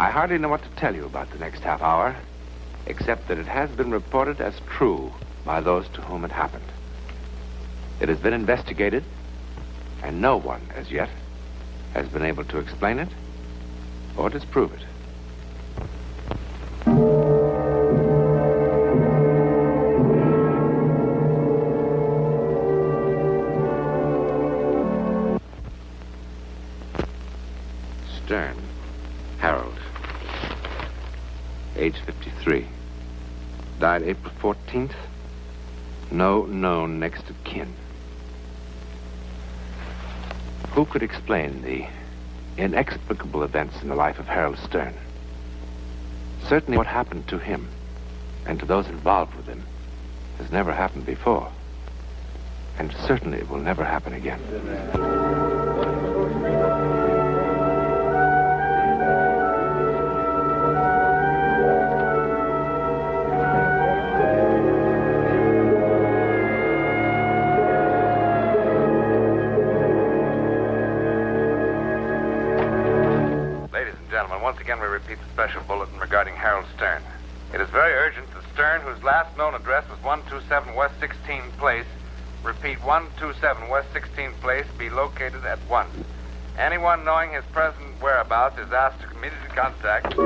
I hardly know what to tell you about the next half hour, except that it has been reported as true by those to whom it happened. It has been investigated, and no one, as yet, has been able to explain it or disprove it. Stern, Harold, age 53. Died April 14th. No known next of kin. Who could explain the inexplicable events in the life of Harold Stern? Certainly what happened to him and to those involved with him has never happened before. And certainly it will never happen again. Once again, we repeat the special bulletin regarding Harold Stern. It is very urgent that Stern, whose last known address was 127 West 16th Place, repeat 127 West 16th Place, be located at once. Anyone knowing his present whereabouts is asked to immediately contact...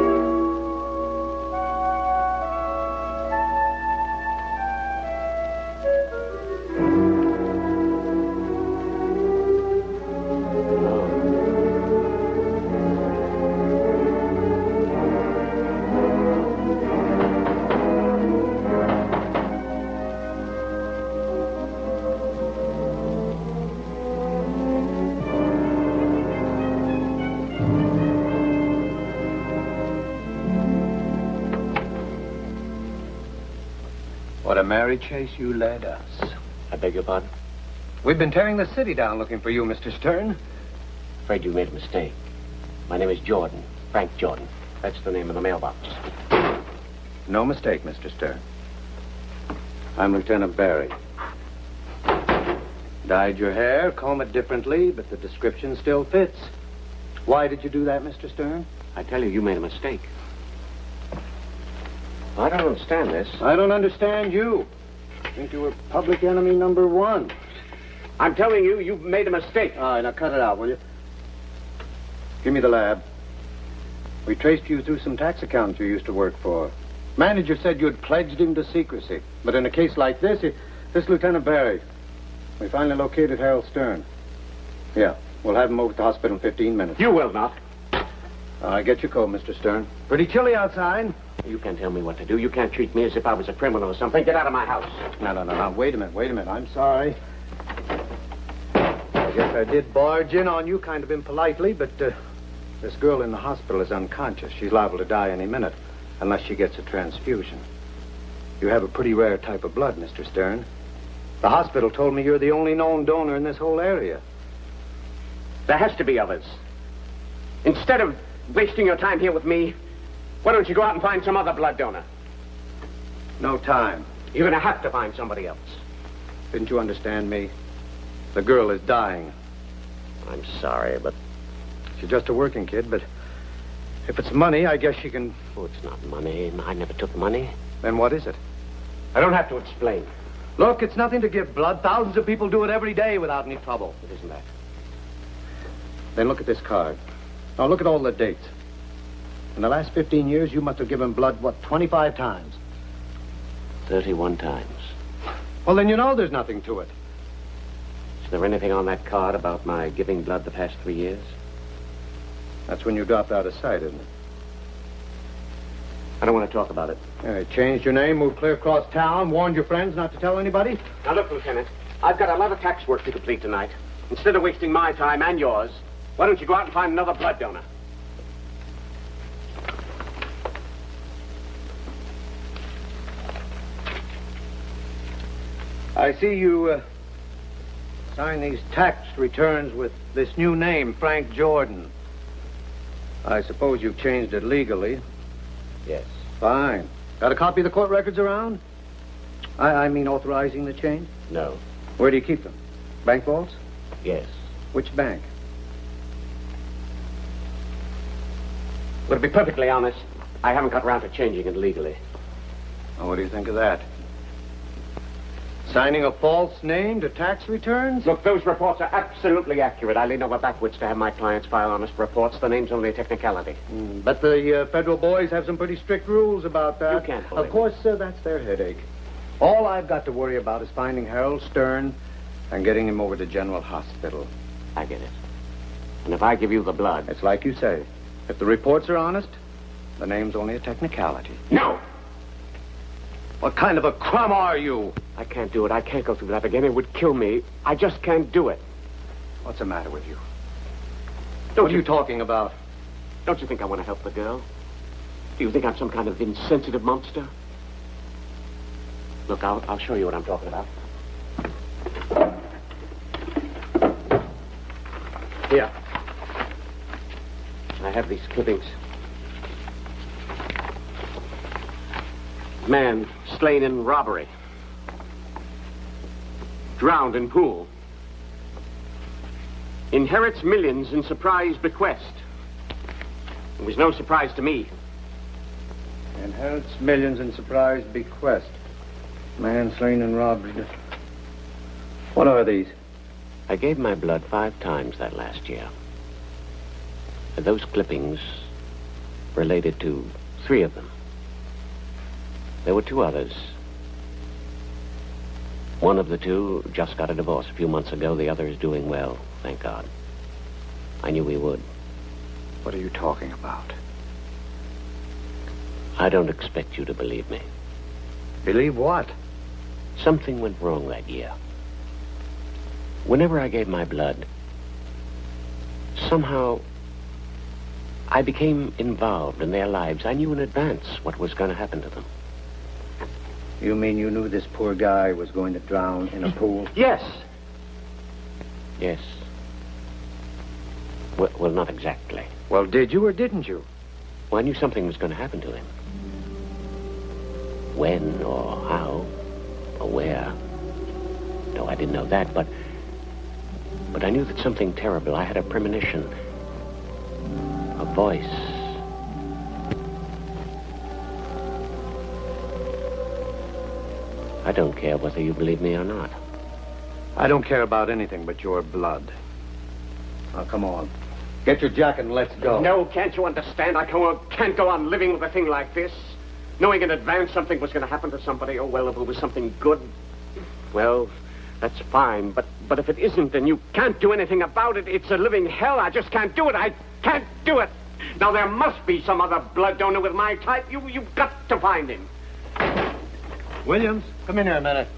What a merry chase you led us. I beg your pardon? We've been tearing the city down looking for you, Mr. Stern. Afraid you made a mistake. My name is Jordan. Frank Jordan. That's the name of the mailbox. No mistake, Mr. Stern. I'm Lieutenant Barry. Dyed your hair, comb it differently, but the description still fits. Why did you do that, Mr. Stern? I tell you, you made a mistake. I don't understand this. I don't understand you. I think you were public enemy number one. I'm telling you, you've made a mistake. All right, now cut it out, will you? Give me the lab. We traced you through some tax accountants you used to work for. Manager said you'd pledged him to secrecy. But in a case like this, this Lieutenant Barry. We finally located Harold Stern. Yeah, we'll have him over at the hospital in 15 minutes. You will not. Get your coat, Mr. Stern. Pretty chilly outside. You can't tell me what to do. You can't treat me as if I was a criminal or something. Get out of my house. No. Wait a minute. I'm sorry. I guess I did barge in on you kind of impolitely, but this girl in the hospital is unconscious. She's liable to die any minute, unless she gets a transfusion. You have a pretty rare type of blood, Mr. Stern. The hospital told me you're the only known donor in this whole area. There has to be others. Instead of wasting your time here with me, why don't you go out and find some other blood donor? No time. You're going to have to find somebody else. Didn't you understand me? The girl is dying. I'm sorry, but... She's just a working kid, but if it's money, I guess she can... Oh, it's not money. I never took money. Then what is it? I don't have to explain. Look, it's nothing to give blood. Thousands of people do it every day without any trouble. It isn't that. Then look at this card. Now look at all the dates. In the last 15 years, you must have given blood, 25 times? 31 times. Well, then you know there's nothing to it. Is there anything on that card about my giving blood the past 3 years? That's when you dropped out of sight, isn't it? I don't want to talk about it. You changed your name, moved clear across town, warned your friends not to tell anybody? Now, look, Lieutenant, I've got a lot of tax work to complete tonight. Instead of wasting my time and yours, why don't you go out and find another blood donor? I see you sign these tax returns with this new name, Frank Jordan. I suppose you've changed it legally. Yes. Fine. Got a copy of the court records around? I mean authorizing the change? No. Where do you keep them? Bank vaults? Yes. Which bank? Well, to be perfectly honest, I haven't got around to changing it legally. Now, what do you think of that? Signing a false name to tax returns? Look, those reports are absolutely accurate. I lean over backwards to have my clients file honest reports. The name's only a technicality. But the federal boys have some pretty strict rules about that. You can't believe Of course, that's their headache. All I've got to worry about is finding Harold Stern and getting him over to General Hospital. I get it. And if I give you the blood... It's like you say. If the reports are honest, the name's only a technicality. No! What kind of a crumb are you? I can't do it. I can't go through that again. It would kill me. I just can't do it. What's the matter with you? What are you talking about? Don't you think I want to help the girl? Do you think I'm some kind of insensitive monster? Look, I'll show you what I'm talking about. Here. I have these clippings. Man slain in robbery. Drowned in pool. Inherits millions in surprise bequest. It was no surprise to me. Inherits millions in surprise bequest. Man slain in robbery. What are these? I gave my blood 5 times that last year. Those clippings related to 3 of them. There were 2 others. One of the 2 just got a divorce a few months ago. The other is doing well, thank God. I knew he would. What are you talking about? I don't expect you to believe me. Believe what? Something went wrong that year. Whenever I gave my blood, somehow I became involved in their lives. I knew in advance what was going to happen to them. You mean you knew this poor guy was going to drown in a pool? Yes. Yes. Well, not exactly. Well, did you or didn't you? Well, I knew something was going to happen to him. When or how or where? No, I didn't know that, but I knew that something terrible. I had a premonition. A voice. I don't care whether you believe me or not. I don't care about anything but your blood. Now, come on. Get your jacket and let's go. No, can't you understand? I can't go on living with a thing like this. Knowing in advance something was going to happen to somebody. Oh, well, if it was something good, well, that's fine. But if it isn't and you can't do anything about it, it's a living hell. I just can't do it. I can't do it. Now, there must be some other blood donor with my type. You've got to find him. Williams, come in here a minute.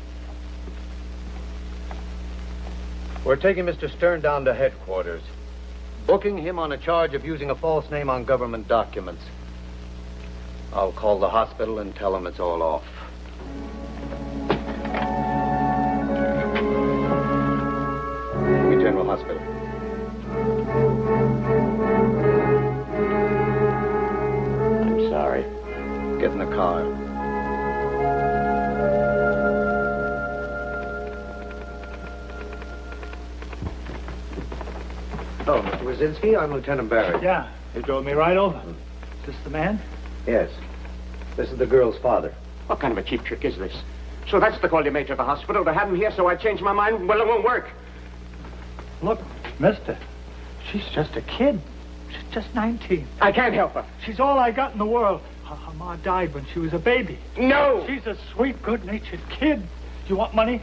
We're taking Mr. Stern down to headquarters. Booking him on a charge of using a false name on government documents. I'll call the hospital and tell them it's all off. Give me General Hospital. I'm sorry. Get in the car. Oh, Mr. Wazinski, I'm Lieutenant Barrett. Yeah, they drove me right over. Is this the man? Yes. This is the girl's father. What kind of a cheap trick is this? So that's the call you made to the hospital to have him here, so I changed my mind? Well, it won't work. Look, mister, she's just a kid. She's just 19. I can't help her. She's all I got in the world. Her ma died when she was a baby. No! She's a sweet, good-natured kid. Do you want money?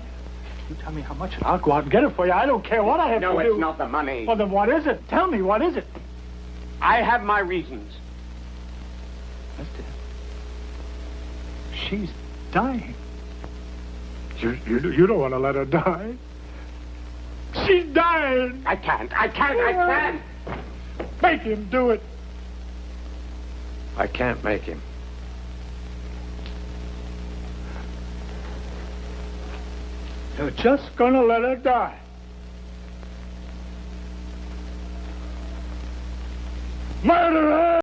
You tell me how much and I'll go out and get it for you. I don't care what I have to do. No, it's not the money. Well, then what is it? Tell me, what is it? I have my reasons. Mister, she's dying. You don't want to let her die. She's dying. I can't. Make him do it. I can't make him. You're just gonna let her die. Murder her!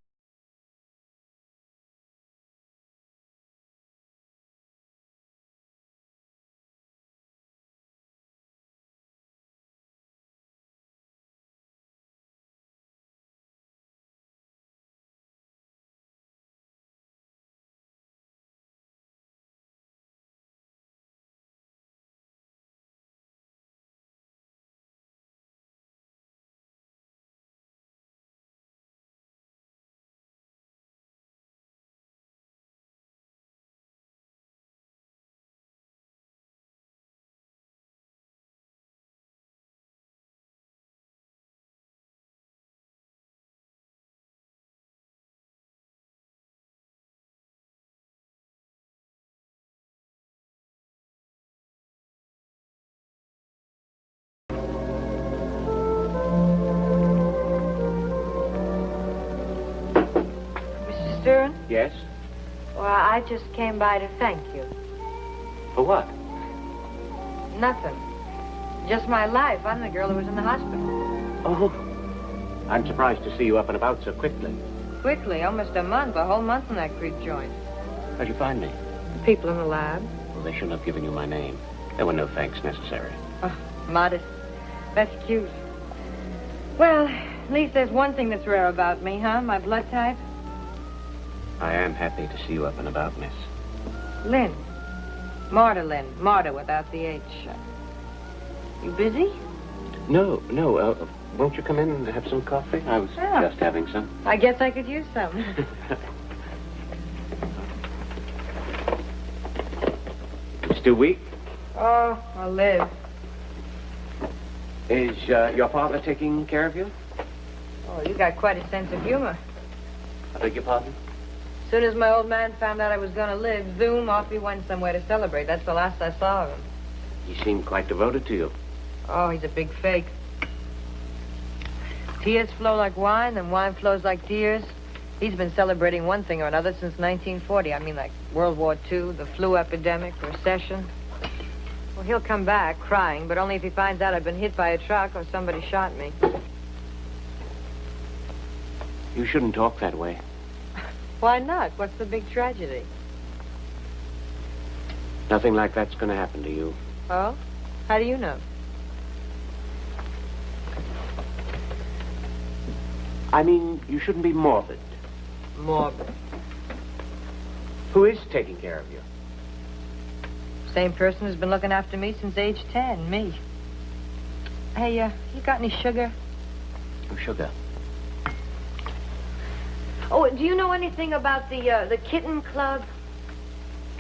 Stern? Yes? Well, I just came by to thank you. For what? Nothing. Just my life. I'm the girl who was in the hospital. Oh. I'm surprised to see you up and about so quickly. Quickly, almost a month, a whole month in that creep joint. How'd you find me? The people in the lab. Well, they shouldn't have given you my name. There were no thanks necessary. Oh, modest. That's cute. Well, at least there's one thing that's rare about me, huh? My blood type. I am happy to see you up and about, miss. Lynn. Marta Lynn. Marta without the H. You busy? No. Won't you come in and have some coffee? I was just having some. I guess I could use some. You still weak? Oh, I'll live. Is your father taking care of you? Oh, you got quite a sense of humor. I beg your pardon? As soon as my old man found out I was going to live, zoom, off he went somewhere to celebrate. That's the last I saw of him. He seemed quite devoted to you. Oh, he's a big fake. Tears flow like wine, and wine flows like tears. He's been celebrating one thing or another since 1940. I mean, like World War II, the flu epidemic, recession. Well, he'll come back crying, but only if he finds out I've been hit by a truck or somebody shot me. You shouldn't talk that way. Why not? What's the big tragedy? Nothing like that's going to happen to you. Oh? How do you know? I mean, you shouldn't be morbid. Morbid. Who is taking care of you? Same person who's been looking after me since age 10, me. Hey, you got any sugar? Oh, sugar. Oh, do you know anything about the kitten club?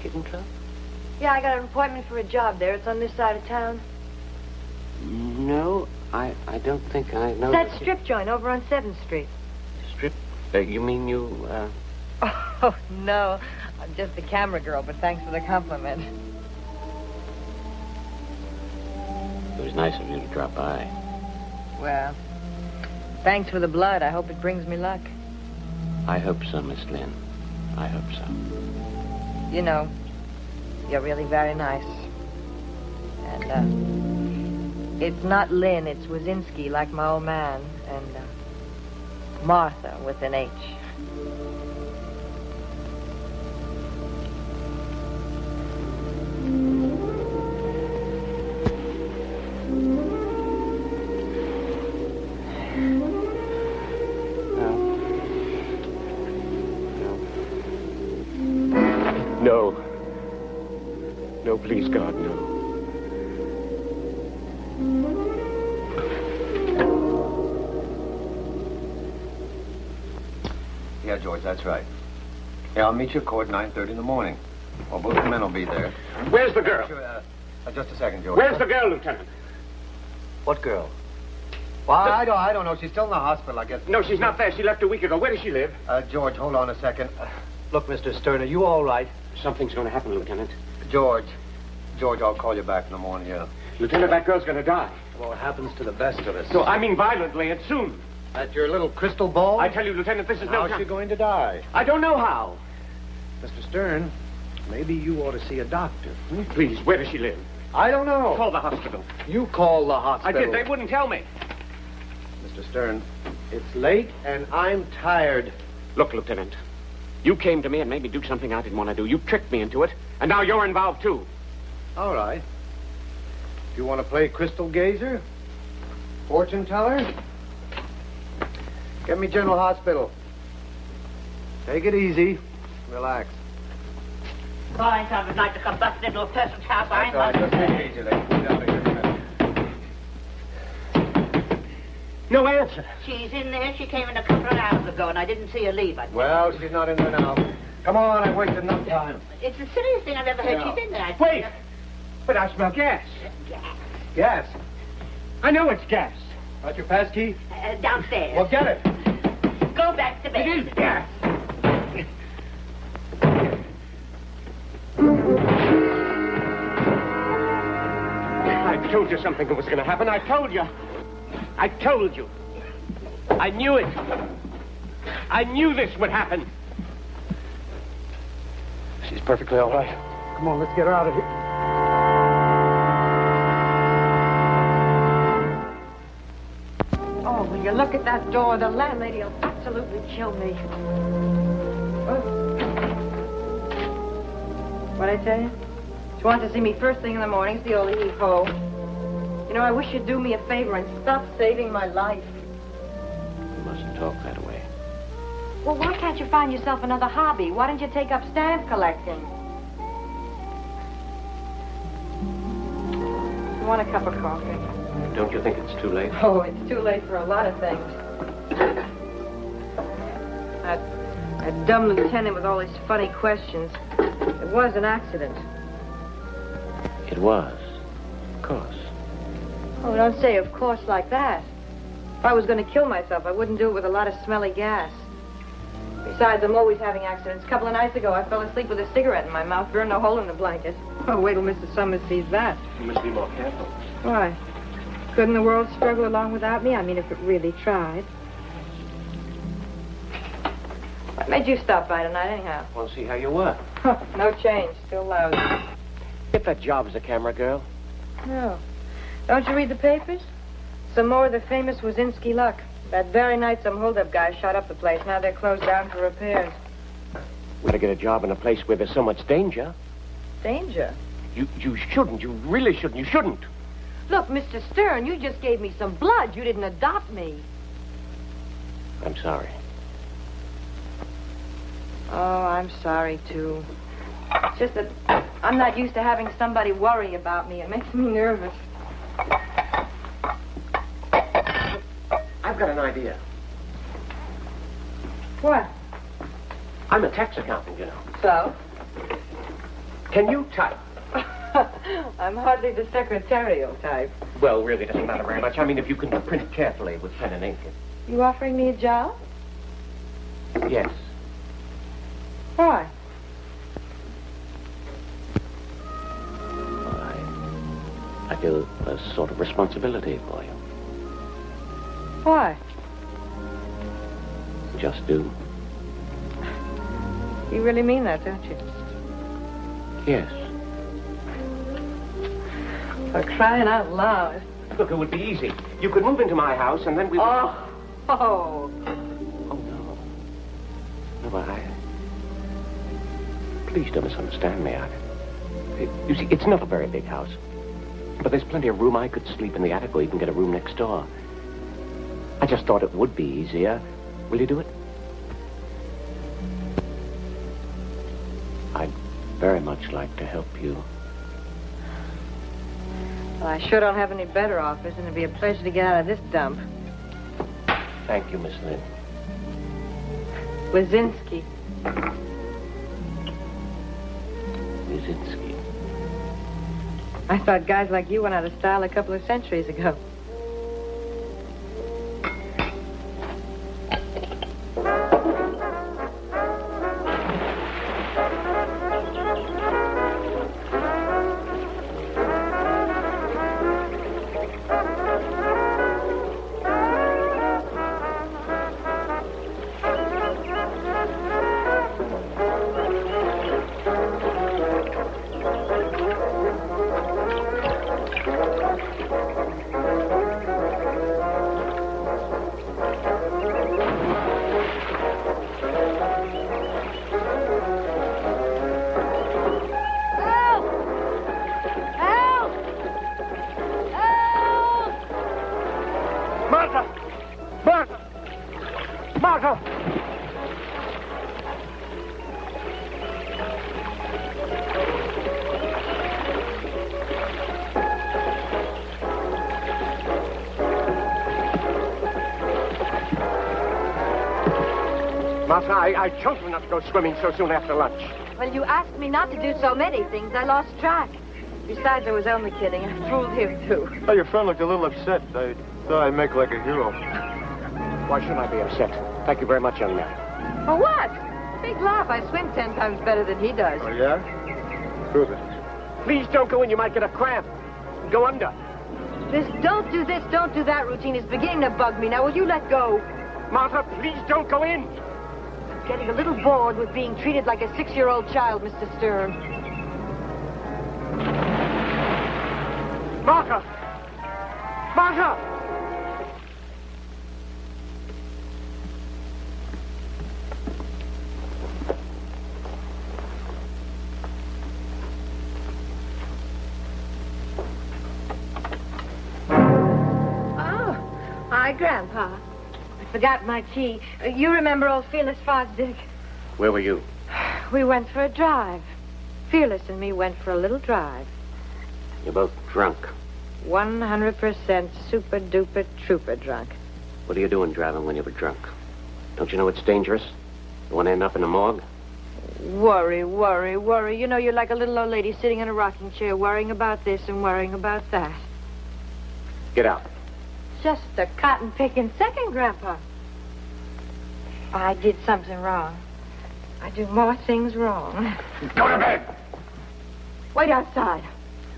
Kitten club? Yeah, I got an appointment for a job there. It's on this side of town. No, I don't think I know. That strip joint over on 7th Street. Strip? You mean you, Oh, no. I'm just a camera girl, but thanks for the compliment. It was nice of you to drop by. Well, thanks for the blood. I hope it brings me luck. I hope so, Miss Lynn. I hope so. You know, you're really very nice. And, it's not Lynn, it's Wazinski, like my old man. And, Martha with an H. No. No, please, God, no. Yeah, George, that's right. Yeah, I'll meet you at court 9:30 in the morning. Well, both the men will be there. Where's the girl? Sure, just a second, George. Where's the girl, Lieutenant? What girl? Well, I don't know. She's still in the hospital, I guess. No, she's not there. She left a week ago. Where does she live? George, hold on a second. Look, Mr. Stern, are you all right? Something's going to happen, Lieutenant. George, I'll call you back in the morning, yeah. Lieutenant, that girl's going to die. Well, it happens to the best of us. No, I mean violently and soon. At your little crystal ball? I tell you, Lieutenant, this is no How's time. she going to die? I don't know how. Mr. Stern, maybe you ought to see a doctor. Please, where does she live? I don't know. Call the hospital. You call the hospital. I did. They wouldn't tell me. Mr. Stern, it's late and I'm tired. Look, Lieutenant, you came to me and made me do something I didn't want to do. You tricked me into it, and now you're involved, too. All right. If you want to play crystal gazer, fortune teller, get me General Hospital. Take it easy. Relax. Boy, I would like to come busting into a person's house. I ain't That's all right. busting. Just take it easy, lady. Get out of here in a minute. No answer. She's in there. She came in a couple of hours ago, and I didn't see her leave. Well, she's not in there now. Come on, I've wasted enough time. It's the silliest thing I've ever heard. Yeah. She's in there. Wait! But I smell gas. Gas. I know it's gas. Got your pass key? Downstairs. Well, get it. Go back to bed. It is gas. I told you something was going to happen. I told you. I told you. I knew it. I knew this would happen. She's perfectly all right. Come on, let's get her out of here. Oh, will you look at that door? The landlady will absolutely kill me. What'd I tell you? She wants to see me first thing in the morning. It's the old heave-ho. You know, I wish you'd do me a favor and stop saving my life. You mustn't talk that way. Well, why can't you find yourself another hobby? Why don't you take up stamp collecting? You want a cup of coffee? Don't you think it's too late? Oh, it's too late for a lot of things. That dumb lieutenant with all his funny questions. It was an accident. It was. Of course. Oh, don't say of course like that. If I was going to kill myself, I wouldn't do it with a lot of smelly gas. Besides, I'm always having accidents. A couple of nights ago, I fell asleep with a cigarette in my mouth, burned a hole in the blanket. Oh, wait till Mr. Summers sees that. You must be more careful. Why? Couldn't the world struggle along without me? I mean, if it really tried. What made you stop by tonight, anyhow? Want to see how you were? No change. Still lousy. Get that job as a camera girl. No. Don't you read the papers? Some more of the famous Wazinski luck. That very night, some hold-up guys shot up the place. Now they're closed down for repairs. We gotta get a job in a place where there's so much danger. Danger? You shouldn't. You really shouldn't. You shouldn't. Look, Mr. Stern, you just gave me some blood. You didn't adopt me. I'm sorry. Oh, I'm sorry, too. It's just that I'm not used to having somebody worry about me. It makes me nervous. I've got an idea. What? I'm a tax accountant, you know. So? Can you type? I'm hardly the secretarial type. Well, really, it doesn't matter very much. I mean, if you can print carefully with pen and ink. You offering me a job? Yes. Why? Well, I feel a sort of responsibility for you. Why? Just do. You really mean that, don't you? Yes. For crying out loud. Look, it would be easy. You could move into my house, and then we would... Oh. Oh, no. No, but Please don't misunderstand me. You see, it's not a very big house. But there's plenty of room. I could sleep in the attic or even get a room next door. I just thought it would be easier. Will you do it? I'd very much like to help you. Well, I sure don't have any better offers, and it'd be a pleasure to get out of this dump. Thank you, Miss Lynn. Wazinski. Wazinski. I thought guys like you went out of style a couple of centuries ago. Martha, I told you not to go swimming so soon after lunch. Well, you asked me not to do so many things. I lost track. Besides, I was only kidding. I fooled him, too. Oh, your friend looked a little upset. I thought I'd make like a hero. Why should I be upset? Thank you very much, young man. For what? Big laugh. I swim 10 times better than he does. Oh, yeah? Prove it. Please don't go in. You might get a cramp. Go under. This don't do that routine is beginning to bug me. Now, will you let go? Martha, please don't go in. getting a little bored with being treated like a 6-year-old child, Mr. Stern. Martha! Martha! Hi, Grandpa. I forgot my tea. You remember old Fearless Fosdick? Where were you? We went for a drive. Fearless and me went for a little drive. You're both drunk. 100% super-duper trooper drunk. What are you doing driving when you were drunk? Don't you know it's dangerous? You want to end up in a morgue? Worry, worry, worry. You know, you're like a little old lady sitting in a rocking chair worrying about this and worrying about that. Get out. Just a cotton-picking second, Grandpa. I did something wrong. I do more things wrong. Go to bed! Wait outside.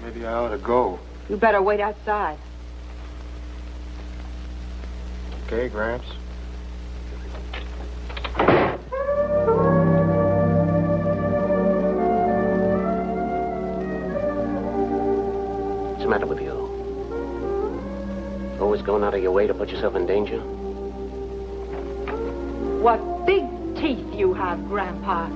Maybe I ought to go. You better wait outside. Okay, Gramps. What's the matter with you? Always going out of your way to put yourself in danger? What big teeth you have, Grandpa.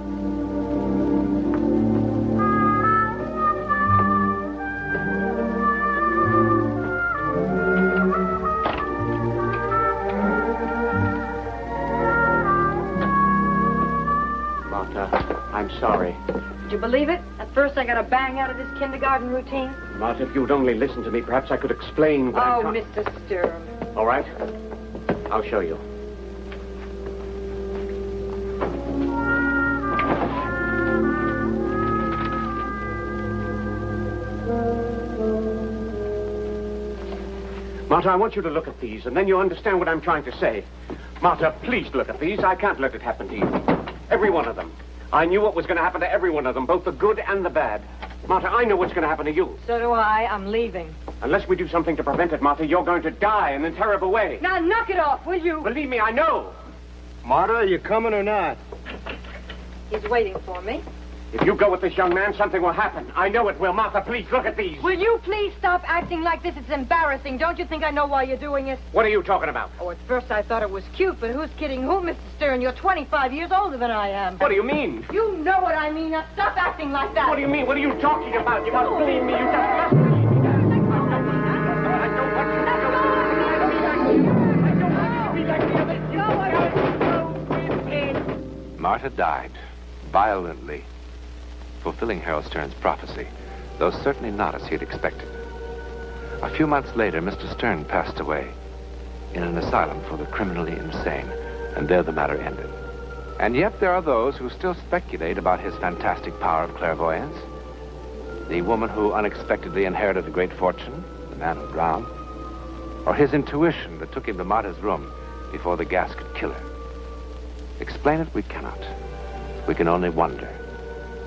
Martha, I'm sorry. Did you believe it? At first I got a bang out of this kindergarten routine. Martha, if you'd only listen to me, perhaps I could explain what Oh, I'm Mr. Stern. All right. I'll show you. Martha, I want you to look at these, and then you'll understand what I'm trying to say. Martha, please look at these. I can't let it happen to you. Every one of them. I knew what was going to happen to every one of them, both the good and the bad. Martha, I know what's going to happen to you. So do I. I'm leaving. Unless we do something to prevent it, Martha, you're going to die in a terrible way. Now knock it off, will you? Believe me, I know. Marta, are you coming or not? He's waiting for me. If you go with this young man, something will happen. I know it will. Martha, please, look at these. Will you please stop acting like this? It's embarrassing. Don't you think I know why you're doing it? What are you talking about? Oh, at first I thought it was cute, but who's kidding who, Mr. Stern? You're 25 years older than I am. What do you mean? You know what I mean. Now stop acting like that. What do you mean? What are you talking about? You must believe me. You just must believe me. I don't want you to Martha died, violently, fulfilling Harold Stern's prophecy, though certainly not as he had expected. A few months later, Mr. Stern passed away in an asylum for the criminally insane, and there the matter ended. And yet there are those who still speculate about his fantastic power of clairvoyance. The woman who unexpectedly inherited a great fortune, the man who drowned, or his intuition that took him to Martha's room before the gas could kill her. Explain it we cannot. We can only wonder.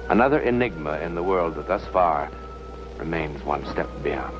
Another enigma in the world that thus far remains one step beyond.